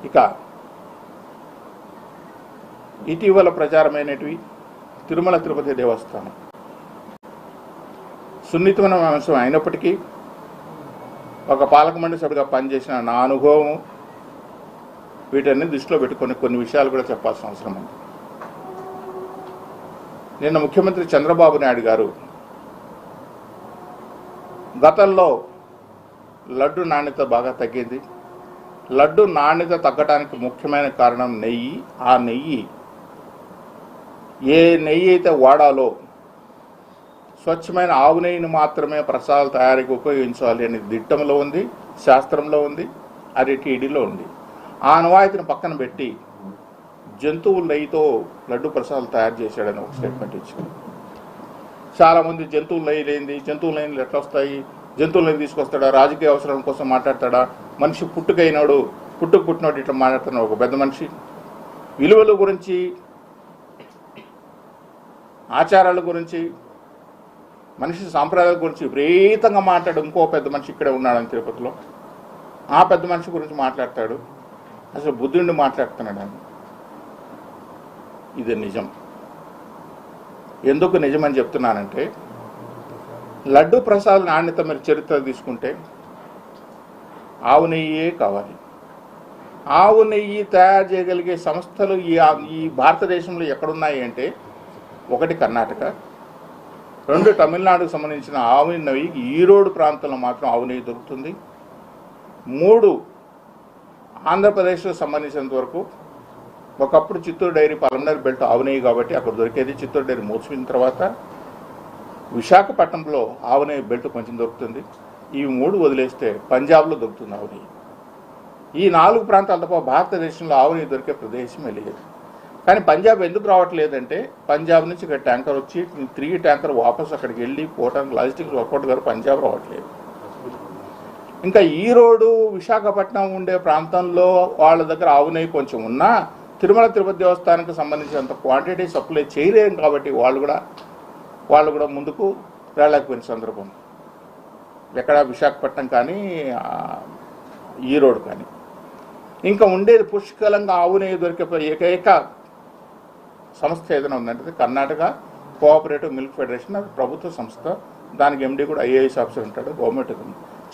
ఇక ఇటీవల ప్రచారమైనటివి తిరుమల తిరుపతి దేవస్థానం సున్నితమైన అంశం అయినప్పటికీ ఒక పాలక మండలి సభ్యుడిగా పనిచేసిన నా అనుభవం వీటన్ని దృష్టిలో పెట్టుకొని కొన్ని విషయాలు కూడా చెప్పాల్సిన అవసరం ఉంది. నిన్న ముఖ్యమంత్రి చంద్రబాబు నాయుడు గారు గతంలో లడ్డు నాణ్యత బాగా తగ్గింది. లడ్డు నాణ్యత తగ్గడానికి ముఖ్యమైన కారణం నెయ్యి. ఆ నెయ్యి ఏ నెయ్యి అయితే వాడాలో స్వచ్ఛమైన ఆవు నెయ్యిని మాత్రమే ప్రసాదాల తయారీకి ఉపయోగించాలి అనేది దిట్టంలో ఉంది, శాస్త్రంలో ఉంది, అది టీడీలో ఉంది. ఆ అనువాయితీని పక్కన పెట్టి జంతువుల నెయ్యితో లడ్డు ప్రసాదాలు తయారు చేశాడని ఒక స్టేట్మెంట్ ఇచ్చాడు. చాలామంది జంతువుల నెయ్యి లేనిది, జంతువుల నెయ్యిలు ఎట్లా వస్తాయి, జంతువుల నెయ్యి తీసుకొస్తాడా, రాజకీయ అవసరాల కోసం మాట్లాడతాడా, మనిషి పుట్టుకైనాడు పుట్టినోడు ఇట్లా మాట్లాడుతున్నాడు ఒక పెద్ద మనిషి. విలువల గురించి, ఆచారాల గురించి, మనిషి సాంప్రదాయాల గురించి విపరీతంగా మాట్లాడు ఇంకో పెద్ద మనిషి ఇక్కడే ఉన్నాడని తిరుపతిలో. ఆ పెద్ద మనిషి గురించి మాట్లాడతాడు. అసలు బుద్ధుడిని మాట్లాడుతున్నాడు అని. ఇది నిజం. ఎందుకు నిజమని చెప్తున్నానంటే, లడ్డు ప్రసాదం నాణ్యత మీరు చరిత్ర తీసుకుంటే ఆవు నెయ్యే కావాలి. ఆవు నెయ్యి తయారు చేయగలిగే సంస్థలు ఈ భారతదేశంలో ఎక్కడున్నాయి అంటే, ఒకటి కర్ణాటక, రెండు తమిళనాడుకు సంబంధించిన ఆవు నెయ్యి ఈరోడు ప్రాంతంలో మాత్రం ఆవు నెయ్యి దొరుకుతుంది. మూడు ఆంధ్రప్రదేశ్కు సంబంధించినంత వరకు ఒకప్పుడు చిత్తూరు డైరీ పల్మనరీ బెల్ట్ ఆవు నెయ్యి కాబట్టి అక్కడ దొరికేది. చిత్తూరు డైరీ మూసిపోయిన తర్వాత విశాఖపట్నంలో ఆవు నెయ్యి బెల్ట్ కొంచెం దొరుకుతుంది. ఈ మూడు వదిలేస్తే పంజాబ్లో దొరుకుతుంది ఆవు నెయ్యి. ఈ నాలుగు ప్రాంతాల తప్ప భారతదేశంలో ఆవు నెయ్యి దొరికే ప్రదేశమే లేదు. కానీ పంజాబ్ ఎందుకు రావట్లేదంటే, పంజాబ్ నుంచి ఇక్కడ ట్యాంకర్ వచ్చి తిరిగి ట్యాంకర్ వాపసు అక్కడికి వెళ్ళి పోవడానికి లాజిస్టిక్స్ వర్కౌట్ గారు పంజాబ్ రావట్లేదు. ఇంకా ఈరోడు విశాఖపట్నం ఉండే ప్రాంతంలో వాళ్ళ దగ్గర ఆవు నెయ్యి కొంచెం ఉన్నా తిరుమల తిరుపతి దేవస్థానానికి సంబంధించినంత క్వాంటిటీ సప్లై చేయలేము కాబట్టి వాళ్ళు కూడా ముందుకు రాలేకపోయిన సందర్భం ఎక్కడ విశాఖపట్నం కానీ ఈరోడు కానీ. ఇంకా ఉండేది పుష్కలంగా ఆవు నెయ్యి దొరికే ఏకైక సంస్థ ఏదైనా ఉందంటే కర్ణాటక కోఆపరేటివ్ మిల్క్ ఫెడరేషన్. అది ప్రభుత్వ సంస్థ. దానికి ఎండీ కూడా ఐఏఎస్ ఆఫీసర్ ఉంటాడు. గవర్నమెంట్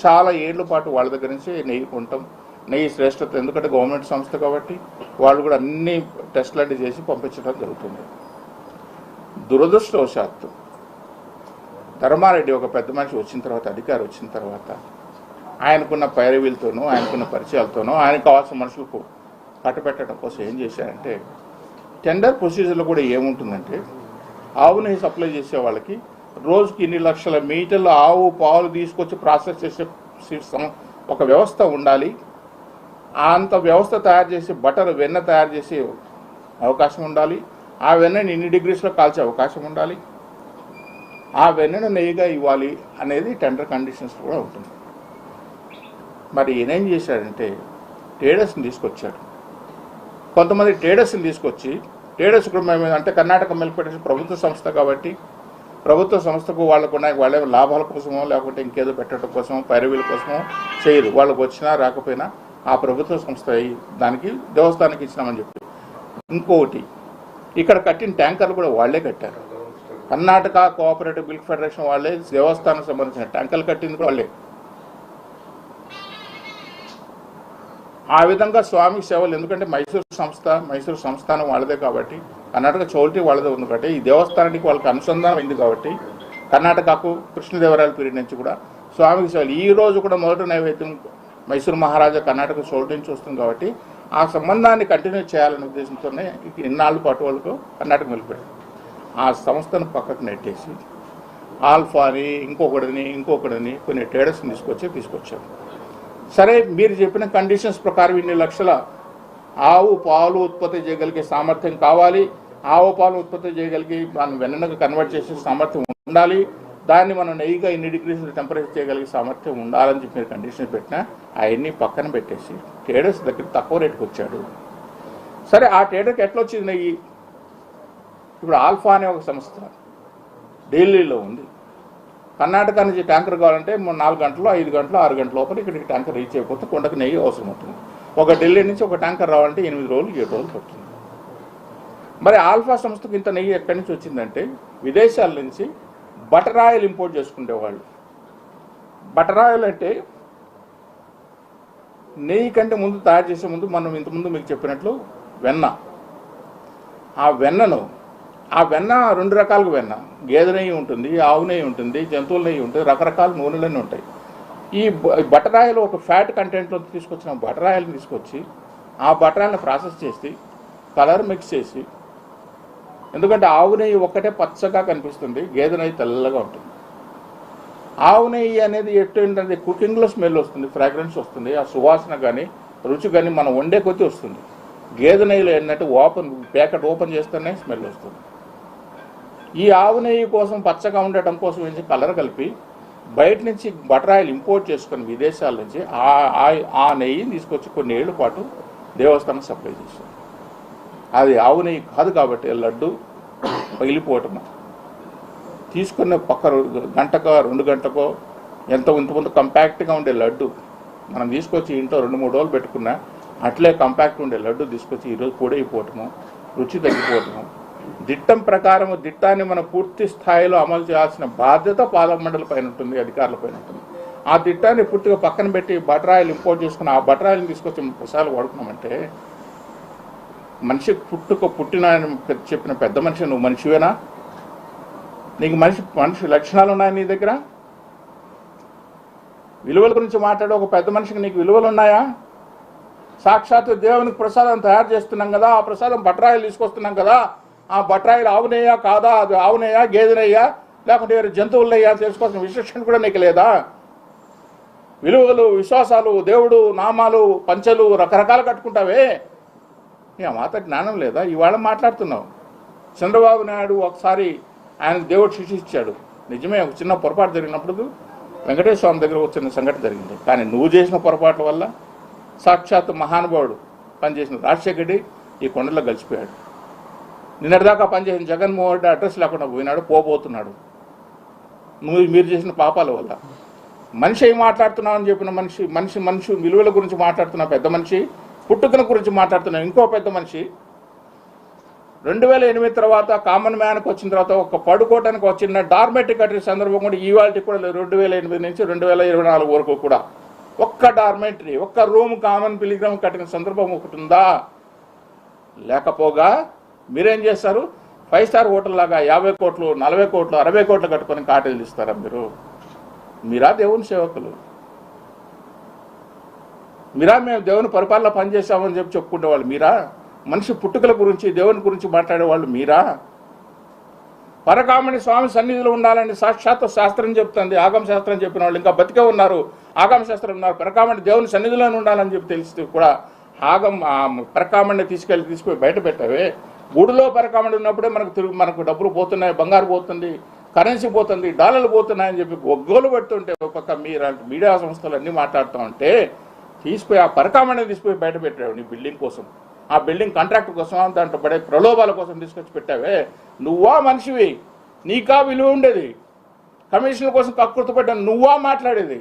చాలా ఏళ్ల పాటు వాళ్ళ దగ్గర నుంచి నెయ్యి కొంటాం. నెయ్యి శ్రేష్టత, ఎందుకంటే గవర్నమెంట్ సంస్థ కాబట్టి వాళ్ళు కూడా అన్ని టెస్టులన్నీ చేసి పంపించడం జరుగుతుంది. దురదృష్టవశాత్తు ధర్మారెడ్డి ఒక పెద్ద మనిషి వచ్చిన తర్వాత, అధికారి వచ్చిన తర్వాత, ఆయనకున్న పైరవీలతోనూ ఆయనకున్న పరిచయాలతోనూ ఆయనకు కావాల్సిన మనుషులకు కట్టపెట్టడం కోసం ఏం చేశారంటే, టెండర్ ప్రొసీజర్లో కూడా ఏముంటుందంటే, ఆవు నెయ్యి సప్లై చేసే వాళ్ళకి రోజుకి ఇన్ని లక్షల మీటర్లు ఆవు పాలు తీసుకొచ్చి ప్రాసెస్ చేసే ఒక వ్యవస్థ ఉండాలి. అంత వ్యవస్థ తయారు చేసి బటర్ వెన్న తయారు చేసే అవకాశం ఉండాలి. ఆ వెన్నని ఇన్ని డిగ్రీస్లో కాల్చే అవకాశం ఉండాలి. ఆ వెన్నను నెయ్యిగా ఇవ్వాలి అనేది టెండర్ కండిషన్స్ కూడా ఉంటుంది. మరి ఈయనేం చేశాడంటే, ట్రేడర్స్ని తీసుకొచ్చాడు. కొంతమంది ట్రేడర్స్ని తీసుకొచ్చి, ట్రేడర్స్ కూడా మేము అంటే కర్ణాటక మిల్క్ ఫెడరేషన్ ప్రభుత్వ సంస్థ కాబట్టి ప్రభుత్వ సంస్థకు వాళ్ళే లాభాల కోసమో లేకపోతే ఇంకేదో పెట్టడం కోసమో పైరవీల కోసమో చేయరు. వాళ్ళకు వచ్చినా రాకపోయినా ఆ ప్రభుత్వ సంస్థ దానికి దేవస్థానానికి ఇచ్చినామని చెప్పి. ఇంకొకటి, ఇక్కడ కట్టిన ట్యాంకర్లు కూడా వాళ్లే కట్టారు. కర్ణాటక కోఆపరేటివ్ మిల్క్ ఫెడరేషన్ వాళ్ళే దేవస్థానానికి సంబంధించిన ట్యాంకర్లు కట్టింది కూడా వాళ్ళే. ఆ విధంగా స్వామి సేవలు, ఎందుకంటే మైసూరు సంస్థానం వాళ్ళదే కాబట్టి, కర్ణాటక చౌల్టీ వాళ్ళదే ఉంది కాబట్టి, ఈ దేవస్థానానికి వాళ్ళకి అనుసంధానం అయింది కాబట్టి, కర్ణాటకకు కృష్ణదేవరాయల పీరియడ్ నుంచి కూడా స్వామికి సేవలు. ఈ రోజు కూడా మొదటి నైవేద్యం మైసూరు మహారాజా కర్ణాటక చౌల్టీ నుంచి వస్తుంది కాబట్టి ఆ సంబంధాన్ని కంటిన్యూ చేయాలనే ఉద్దేశంతోనే ఇన్నాళ్ళ పాటు వాళ్ళకు కర్ణాటక నిలిపాడు. ఆ సంస్థను పక్కకు నెట్టేసి ఆల్ఫాని ఇంకొకటిని కొన్ని ట్రేడర్స్ని తీసుకొచ్చారు. సరే, మీరు చెప్పిన కండిషన్స్ ప్రకారం ఇన్ని లక్షల ఆవు పాలు ఉత్పత్తి చేయగలిగే సామర్థ్యం కావాలి, ఆవు పాలు ఉత్పత్తి చేయగలిగి మనం వెన్నకు కన్వర్ట్ చేసే సామర్థ్యం ఉండాలి, దాన్ని మనం నెయ్యిగా ఇన్ని డిగ్రీస్ టెంపరేచర్ చేయగలిగే సామర్థ్యం ఉండాలని చెప్పి మీరు కండిషన్ పెట్టినా అవన్నీ పక్కన పెట్టేసి ట్రేడర్స్ దగ్గర తక్కువ రేటుకి వచ్చాడు. సరే, ఆ ట్రేడర్కి ఎట్లా వచ్చింది నెయ్యి? ఇప్పుడు ఆల్ఫా అనే ఒక సంస్థ ఢిల్లీలో ఉంది. కర్ణాటక నుంచి ట్యాంకర్ కావాలంటే 4 గంటలు 5 గంటలు 6 గంటల లోపల ఇక్కడికి ట్యాంకర్ రీచ్ అయిపోతే కొండకు నెయ్యి అవసరం అవుతుంది. ఒక ఢిల్లీ నుంచి ఒక ట్యాంకర్ రావాలంటే 8 రోజులు 7 రోజులు పడుతుంది. మరి ఆల్ఫా సంస్థకు ఇంత నెయ్యి ఎక్కడి నుంచి వచ్చిందంటే విదేశాల నుంచి బటర్ ఆయిల్ ఇంపోర్ట్ చేసుకునేవాళ్ళు. బటర్ ఆయిల్ అంటే నెయ్యి కంటే ముందు తయారు చేసే ముందు మనం ఇంతకుముందు మీకు చెప్పినట్లు వెన్న. ఆ వెన్న 2 రకాలుగా వెన్న, గేదె నెయ్యి ఉంటుంది, ఆవు నెయ్యి ఉంటుంది, జంతువుల నెయ్యి ఉంటుంది, రకరకాల నూనెలన్నీ ఉంటాయి. ఈ బటర్ ఆయిల్ ఒక ఫ్యాట్ కంటెంట్లో తీసుకొచ్చిన బటర్ ఆయిల్ని తీసుకొచ్చి ఆ బటర్ ఆయిల్ని ప్రాసెస్ చేసి కలర్ మిక్స్ చేసి, ఎందుకంటే ఆవు నెయ్యి ఒక్కటే పచ్చగా కనిపిస్తుంది, గేదె నెయ్యి తెల్లగా ఉంటుంది. ఆవు నెయ్యి అనేది ఏంటంటే కుకింగ్లో స్మెల్ వస్తుంది, ఫ్రాగ్రెన్స్ వస్తుంది, ఆ సువాసన కానీ రుచి కానీ మనం వండే కొద్దీ వస్తుంది. గేదె నెయ్యిలో ఏంటంటే ప్యాకెట్ ఓపెన్ చేస్తేనే స్మెల్ వస్తుంది. ఈ ఆవు నెయ్యి కోసం పచ్చగా ఉండటం కోసం ఏంటి కలర్ కలిపి బయట నుంచి బటర్ ఆయిల్ ఇంపోర్ట్ చేసుకుని విదేశాల నుంచి ఆ నెయ్యిని తీసుకొచ్చి కొన్ని ఏళ్ళ పాటు దేవస్థానం సప్లై చేశారు. అది ఆవు నెయ్యి కాదు కాబట్టి లడ్డు పగిలిపోవటము. తీసుకున్న పక్క గంటకో 2 గంటకో ఇంతకుముందు కంపాక్ట్గా ఉండే లడ్డు మనం తీసుకొచ్చి ఇంట్లో 2-3 రోజులు పెట్టుకున్నా అట్లే కంపాక్ట్ ఉండే లడ్డు తీసుకొచ్చి ఈరోజు పొడైపోవటము, రుచి తగ్గిపోవటము. దిట్టం ప్రకారం దిట్టాన్ని మనం పూర్తి స్థాయిలో అమలు చేయాల్సిన బాధ్యత పాలక మండలి పైన ఉంటుంది, అధికారుల పైన ఉంటుంది. ఆ దిట్టాన్ని పూర్తిగా పక్కన పెట్టి బటర్ ఆయిల్ ఇంపోర్ట్ చేసుకుని ఆ బటర్ ఆయిల్ని తీసుకొచ్చి ప్రసాదాలు వాడుకున్నామంటే మనిషి పుట్టిన చెప్పిన పెద్ద మనిషి నువ్వు మనిషివేనా? నీకు మనిషి లక్షణాలు ఉన్నాయి నీ దగ్గర? విలువల గురించి మాట్లాడే ఒక పెద్ద మనిషికి నీకు విలువలు ఉన్నాయా? సాక్షాత్తు దేవునికి ప్రసాదం తయారు చేస్తున్నాం కదా, ఆ ప్రసాదం బటర్ ఆయిల్ తీసుకొస్తున్నాం కదా, ఆ బటర్ ఆయిల్ ఆవునేయా కాదా, అది ఆవునేయా గేదెనయ్యా లేకుంటే వేరే జంతువులయ్యా తెలుసుకోవాల్సిన విశేషణ కూడా నీకు లేదా? విలువలు, విశ్వాసాలు, దేవుడు నామాలు, పంచలు రకరకాలు కట్టుకుంటావే, నీ మాత జ్ఞానం లేదా? ఇవాళ మాట్లాడుతున్నావు. చంద్రబాబు నాయుడు ఒకసారి ఆయనకు దేవుడు శిక్ష ఇచ్చాడు, నిజమే. ఒక చిన్న పొరపాటు జరిగినప్పుడు వెంకటేశ్వర స్వామి దగ్గర ఒక చిన్న సంఘటన జరిగింది. కానీ నువ్వు చేసిన పొరపాట్ల వల్ల సాక్షాత్తు మహానుభావుడు పనిచేసిన రాజశేఖర రెడ్డి ఈ కొండలో గలిచిపోయాడు. నిన్నటిదాకా పనిచేసిన జగన్మోహన్ రెడ్డి అడ్రస్ లేకుండా పోబోతున్నాడు మీరు చేసిన పాపాల వల్ల. మనిషి ఏం మాట్లాడుతున్నావు అని చెప్పిన మనిషి విలువల గురించి మాట్లాడుతున్న పెద్ద మనిషి, పుట్టుకల గురించి మాట్లాడుతున్న ఇంకో పెద్ద మనిషి 2008 తర్వాత కామన్ మ్యాన్కి వచ్చిన తర్వాత ఒక పడుకోవడానికి వచ్చిన డార్మెట్రీ కట్టిన సందర్భం కూడా ఇవాళకి కూడా 2008 నుంచి 2024 వరకు కూడా ఒక్క డార్మెటరీ, ఒక్క రూమ్ కామన్ పిలిగ్రామ్ కట్టిన సందర్భం ఒకటి ఉందా? లేకపోగా మీరేం చేస్తారు? 5 స్టార్ హోటల్ లాగా 50 కోట్లు 40 కోట్లు 60 కోట్లు కట్టుకొని కాటేలు ఇస్తారా మీరా దేవుని సేవకులు? మేము దేవుని పరిపాలన పనిచేసామని చెప్పుకునేవాళ్ళు మీరా? మనిషి పుట్టుకల గురించి దేవుని గురించి మాట్లాడేవాళ్ళు మీరా? పరకామణి స్వామి సన్నిధిలో ఉండాలని సాక్షాత్ శాస్త్రం చెప్తుంది. ఆగమ శాస్త్రం చెప్పిన వాళ్ళు ఇంకా బతికే ఉన్నారు, ఆగమ శాస్త్రం ఉన్నారు. పరకామణి దేవుని సన్నిధిలోనే ఉండాలని చెప్పి తెలిస్తే కూడా పరకామణిని తీసుకుపోయి బయట పెట్టావే. గుడిలో పరకామణి ఉన్నప్పుడే మనకు డబ్బులు పోతున్నాయి, బంగారు పోతుంది, కరెన్సీ పోతుంది, డాలర్లు పోతున్నాయని చెప్పి ఒగ్గోలు పెడుతుంటే ఒక పక్క మీడియా సంస్థలు అన్నీ మాట్లాడుతూ ఉంటే తీసుకుపోయి ఆ పరకామణిని తీసుకుపోయి బయట పెట్టావు నీ బిల్డింగ్ కోసం, ఆ బిల్డింగ్ కాంట్రాక్ట్ కోసం, దాంట్లో పడే ప్రలోభాల కోసం తీసుకొచ్చి పెట్టావే. నువ్వా మనిషివి? నీకా విలువ ఉండేది? కమిషన్ల కోసం కక్కుర్తి పడ్డా నువ్వా మాట్లాడేది?